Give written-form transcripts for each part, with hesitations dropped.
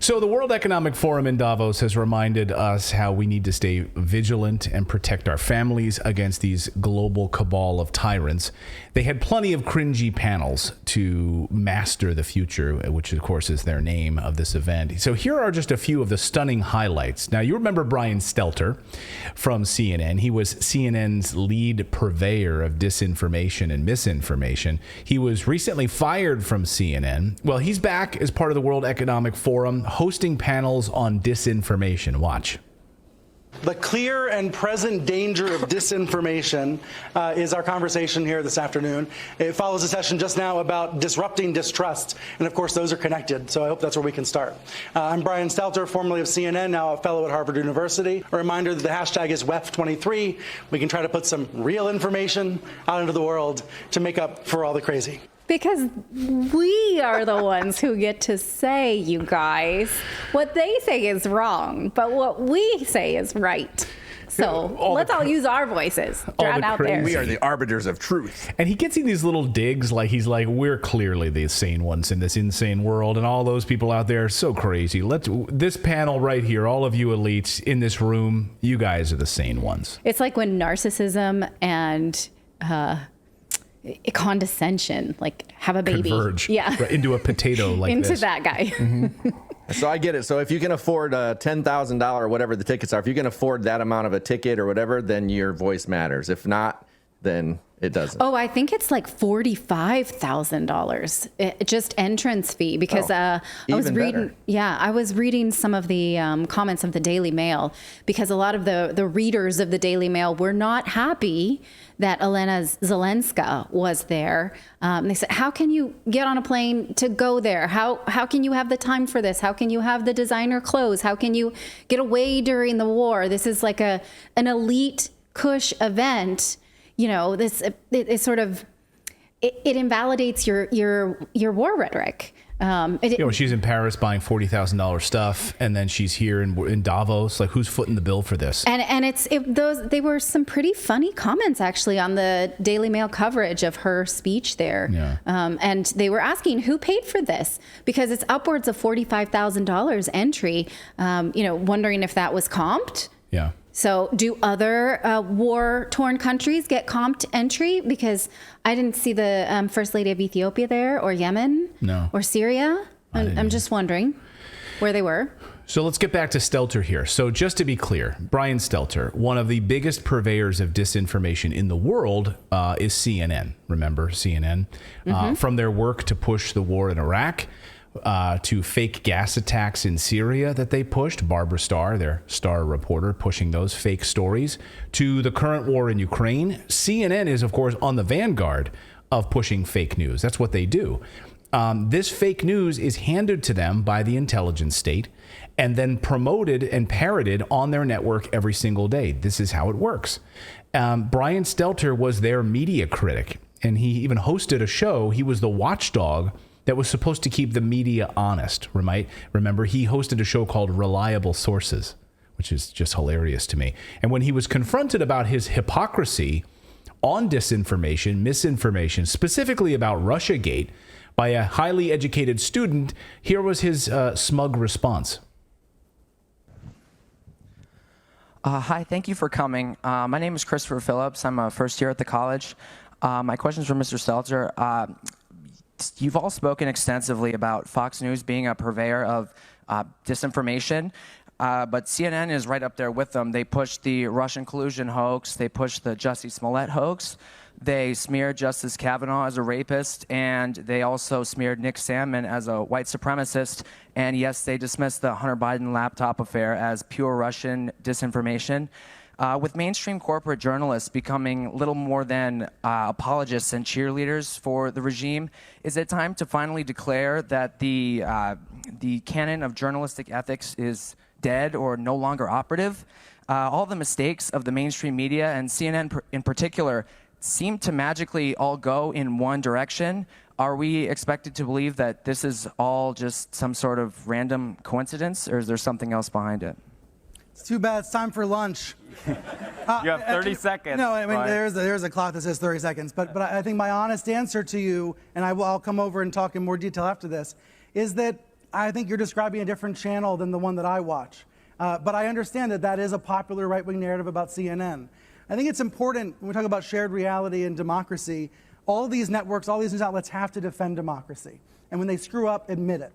So the World Economic Forum in Davos has reminded us how we need to stay vigilant and protect our families against these global cabal of tyrants. They had plenty of cringy panels to master the future, which of course is their name of this event. So here are just a few of the stunning highlights. Now, you remember Brian Stelter from CNN. He was CNN's lead purveyor of disinformation and misinformation. He was recently fired from CNN. Well, he's back as part of the World Economic Forum, hosting panels on disinformation. Watch. The clear and present danger of disinformation is our conversation here this afternoon. It follows a session just now about disrupting distrust, and of course those are connected, so I hope that's where we can start. I'm Brian Stelter, formerly of CNN, now a fellow at Harvard University. A reminder that the hashtag is WEF23. We can try to put some real information out into the world to make up for all the crazy. Because we are the ones who get to say, you guys, what they say is wrong, but what we say is right. So let's all use our voices. Drown out there. We are the arbiters of truth. And he gets in these little digs like he's like, we're clearly the sane ones in this insane world, and all those people out there are so crazy. This panel right here, all of you elites in this room, you guys are the sane ones. It's like when narcissism and condescension, like have a baby, converge, yeah, right, into a potato like into this. that guy. Mm-hmm. So I get it. So if you can afford $10,000 or whatever the tickets are, if you can afford that amount of a ticket or whatever, then your voice matters. If not, then it doesn't. Oh, I think it's like $45,000, just entrance fee, because I was reading. Better. Yeah, I was reading some of the comments of the Daily Mail, because a lot of the readers of the Daily Mail were not happy that Elena Zelenska was there. They said, how can you get on a plane to go there? How can you have the time for this? How can you have the designer clothes? How can you get away during the war? This is like an elite cush event. You know, it sort of invalidates your war rhetoric. She's in Paris buying $40,000 stuff, and then she's here in Davos. Like, who's footing the bill for this? And they were some pretty funny comments actually on the Daily Mail coverage of her speech there. Yeah. And they were asking who paid for this, because it's upwards of $45,000 entry. Wondering if that was comped. Yeah. So do other war-torn countries get comped entry? Because I didn't see the First Lady of Ethiopia there, or Yemen, or Syria. I'm just wondering where they were. So let's get back to Stelter here. So just to be clear, Brian Stelter, one of the biggest purveyors of disinformation in the world, is CNN. Remember CNN? Mm-hmm. From their work to push the war in Iraq, to fake gas attacks in Syria that they pushed, Barbara Starr, their star reporter, pushing those fake stories, to the current war in Ukraine. CNN is, of course, on the vanguard of pushing fake news. That's what they do. This fake news is handed to them by the intelligence state and then promoted and parroted on their network every single day. This is how it works. Brian Stelter was their media critic, and he even hosted a show. He was the watchdog that was supposed to keep the media honest, right? Remember, he hosted a show called Reliable Sources, which is just hilarious to me. And when he was confronted about his hypocrisy on disinformation, misinformation, specifically about Russiagate, by a highly educated student, here was his smug response. Hi, thank you for coming. My name is Christopher Phillips. I'm a first year at the college. My question's for Mr. Stelter. You've all spoken extensively about Fox News being a purveyor of disinformation, but CNN is right up there with them. They pushed the Russian collusion hoax. They pushed the Jussie Smollett hoax. They smeared Justice Kavanaugh as a rapist, and they also smeared Nick Sandmann as a white supremacist. And yes, they dismissed the Hunter Biden laptop affair as pure Russian disinformation. With mainstream corporate journalists becoming little more than apologists and cheerleaders for the regime, is it time to finally declare that the canon of journalistic ethics is dead or no longer operative? All the mistakes of the mainstream media, and CNN in particular, seem to magically all go in one direction. Are we expected to believe that this is all just some sort of random coincidence, or is there something else behind it? It's too bad. It's time for lunch. You have 30 seconds. No, I mean, Brian. there's a clock that says 30 seconds. But I think my honest answer to you, and I'll come over and talk in more detail after this, is that I think you're describing a different channel than the one that I watch. But I understand that that is a popular right-wing narrative about CNN. I think it's important when we talk about shared reality and democracy, all these networks, all these news outlets have to defend democracy. And when they screw up, admit it.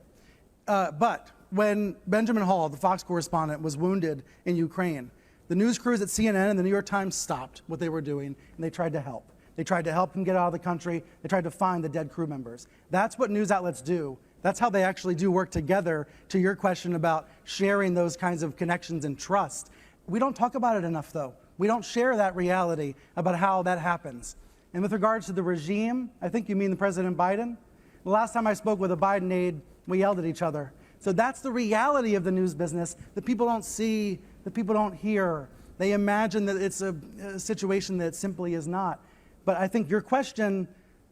But when Benjamin Hall, the Fox correspondent, was wounded in Ukraine, the news crews at CNN and the New York Times stopped what they were doing, and they tried to help. They tried to help him get out of the country. They tried to find the dead crew members. That's what news outlets do. That's how they actually do work together, to your question about sharing those kinds of connections and trust. We don't talk about it enough, though. We don't share that reality about how that happens. And with regards to the regime, I think you mean the President Biden. The last time I spoke with a Biden aide, we yelled at each other. So that's the reality of the news business that people don't see, that people don't hear. They imagine that it's a situation that it simply is not. But I think your question,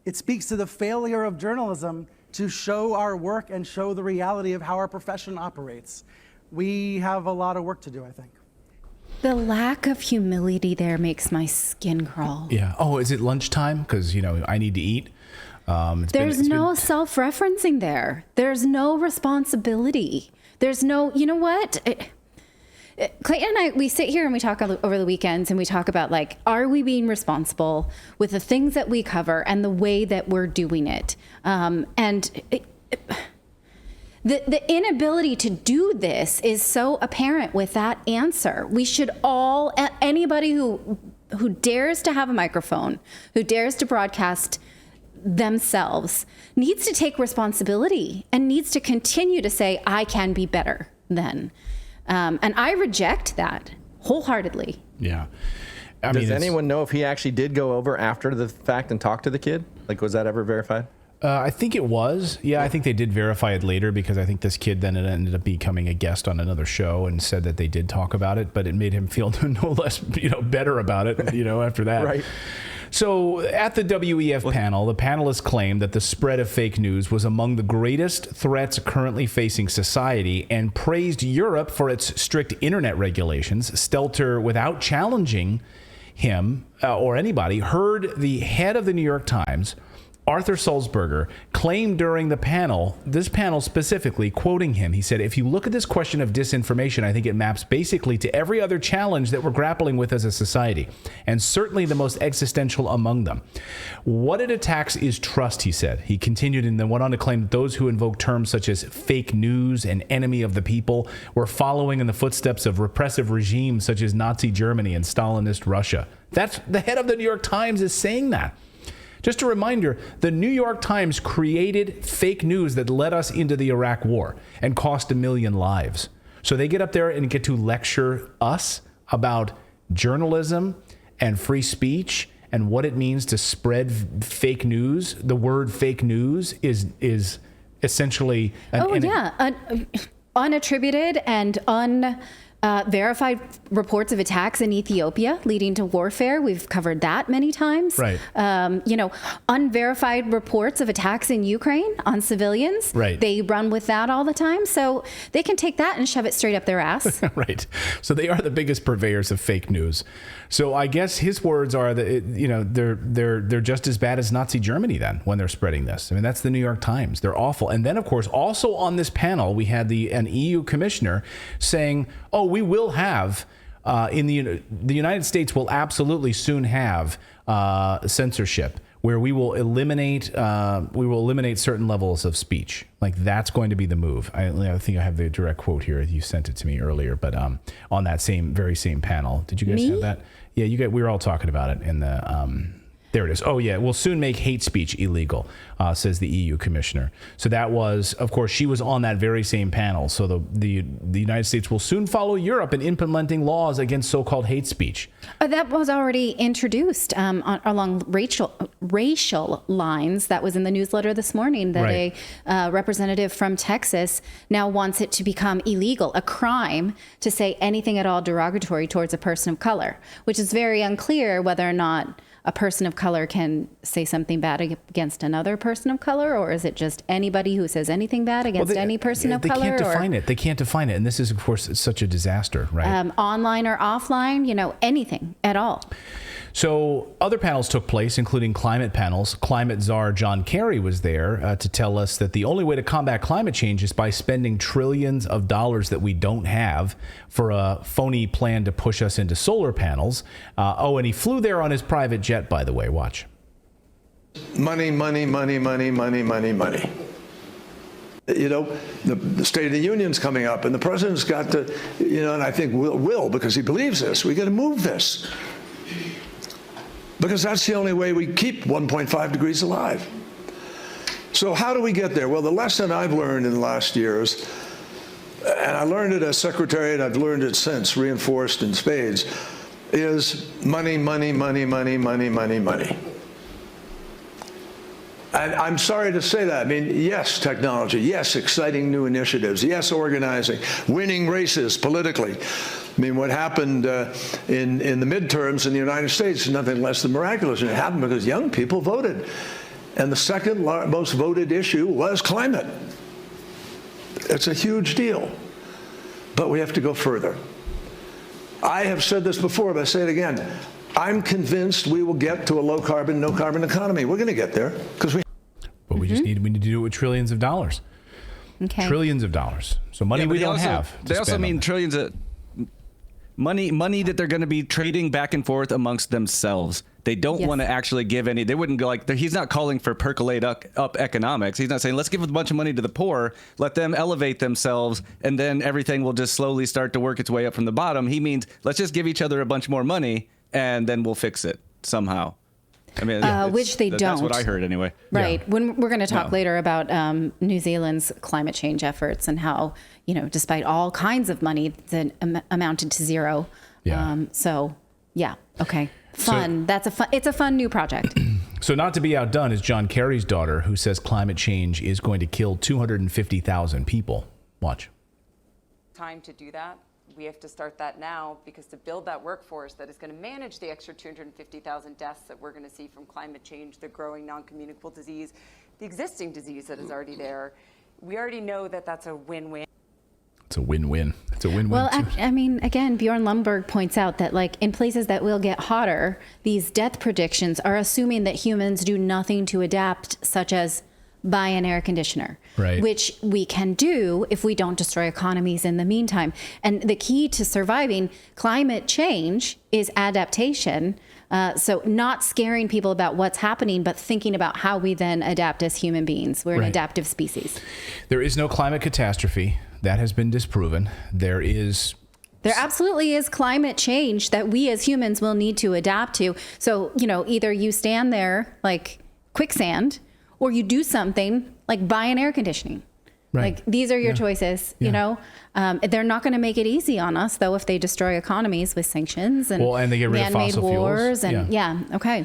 it speaks to the failure of journalism to show our work and show the reality of how our profession operates. We have a lot of work to do, I think. The lack of humility there makes my skin crawl. Yeah. Oh, is it lunchtime? Because, I need to eat. There's no self-referencing there. There's no responsibility. There's no, you know what? Clayton and I, we sit here and we talk over the weekends and we talk about, like, are we being responsible with the things that we cover and the way that we're doing it? The inability to do this is so apparent with that answer. We should all, anybody who dares to have a microphone, who dares to broadcast themselves, needs to take responsibility and needs to continue to say, I can be better than. And I reject that wholeheartedly. Yeah. Does anyone know if he actually did go over after the fact and talk to the kid? Like, was that ever verified? I think it was. Yeah, I think they did verify it later, because I think this kid then ended up becoming a guest on another show and said that they did talk about it, but it made him feel no less, better about it, after that. Right. So at the WEF panel, the panelists claimed that the spread of fake news was among the greatest threats currently facing society and praised Europe for its strict internet regulations. Stelter, without challenging him or anybody, heard the head of the New York Times, Arthur Sulzberger, claimed during the panel, this panel specifically, quoting him, he said, if you look at this question of disinformation, I think it maps basically to every other challenge that we're grappling with as a society, and certainly the most existential among them. What it attacks is trust, he said. He continued and then went on to claim that those who invoke terms such as fake news and enemy of the people were following in the footsteps of repressive regimes such as Nazi Germany and Stalinist Russia. That's the head of the New York Times is saying that. Just a reminder, the New York Times created fake news that led us into the Iraq War and cost 1 million lives. So they get up there and get to lecture us about journalism and free speech and what it means to spread fake news. The word fake news is essentially unattributed and verified reports of attacks in Ethiopia leading to warfare. We've covered that many times. Right. Unverified reports of attacks in Ukraine on civilians. Right. They run with that all the time. So they can take that and shove it straight up their ass. Right. So they are the biggest purveyors of fake news. So I guess his words are that they're just as bad as Nazi Germany then when they're spreading this. I mean, that's the New York Times. They're awful. And then, of course, also on this panel, we had an EU commissioner saying, we will have in the United States will absolutely soon have censorship, where we will eliminate certain levels of speech. Like, that's going to be the move. I think I have the direct quote here. You sent it to me earlier, but on that very same panel, did you guys have that? Yeah, we were all talking about it in the. There it is. Oh, yeah. We'll soon make hate speech illegal, says the EU commissioner. So that was, of course, she was on that very same panel. So the United States will soon follow Europe in implementing laws against so-called hate speech. That was already introduced along racial lines. That was in the newsletter this morning that right. A representative from Texas now wants it to become illegal, a crime, to say anything at all derogatory towards a person of color, which is very unclear whether or not a person of color can say something bad against another person of color, or is it just anybody who says anything bad against any person of color? They can't define it. They can't define it. And this is, of course, such a disaster, right? Online or offline, anything at all. So other panels took place, including climate panels. Climate czar John Kerry was there to tell us that the only way to combat climate change is by spending trillions of dollars that we don't have for a phony plan to push us into solar panels. And he flew there on his private jet, by the way. Watch. Money, money, money, money, money, money, money. You know, the State of the Union's coming up, and the president's got to, and I think will because he believes this. We got to move this because that's the only way we keep 1.5 degrees alive. So how do we get there? Well, the lesson I've learned in the last years, and I learned it as secretary, and I've learned it since, reinforced in spades, is money, money, money, money, money, money, money. And I'm sorry to say that. I mean, yes, technology. Yes, exciting new initiatives. Yes, organizing. Winning races politically. I mean, what happened in the midterms in the United States is nothing less than miraculous. And it happened because young people voted. And the second most voted issue was climate. It's a huge deal. But we have to go further. I have said this before, but I say it again. I'm convinced we will get to a low carbon, no carbon economy. We're going to get there because we. But we need to do it with trillions of dollars. Okay. Trillions of dollars. So money we don't have. They also mean trillions of money that they're going to be trading back and forth amongst themselves. They don't want to actually give any. They wouldn't go like. He's not calling for percolate up economics. He's not saying let's give a bunch of money to the poor, let them elevate themselves, and then everything will just slowly start to work its way up from the bottom. He means let's just give each other a bunch more money, and then we'll fix it somehow. I mean, which they don't. That's what I heard anyway. Right. Yeah. When we're going to talk later about New Zealand's climate change efforts and how, despite all kinds of money, that amounted to zero. Yeah. Okay. Fun. It's a fun new project. So not to be outdone is John Kerry's daughter, who says climate change is going to kill 250,000 people. Watch. Time to do that. We have to start that now because to build that workforce that is going to manage the extra 250,000 deaths that we're going to see from climate change, the growing non-communicable disease, the existing disease that is already there, we already know that that's a win-win. It's a win-win. It's a win-win. Well, I mean, again, Bjorn Lomborg points out that in places that will get hotter, these death predictions are assuming that humans do nothing to adapt, such as buy an air conditioner, right, which we can do if we don't destroy economies in the meantime. And the key to surviving climate change is adaptation. So not scaring people about what's happening, but thinking about how we then adapt as human beings. We're an adaptive species. There is no climate catastrophe. That has been disproven. There absolutely is climate change that we as humans will need to adapt to. So, either you stand there like quicksand, or you do something like buy an air conditioning. Right. Like these are your choices, They're not going to make it easy on us, though, if they destroy economies with sanctions and they get rid of man-made fossil wars. fuels. And okay.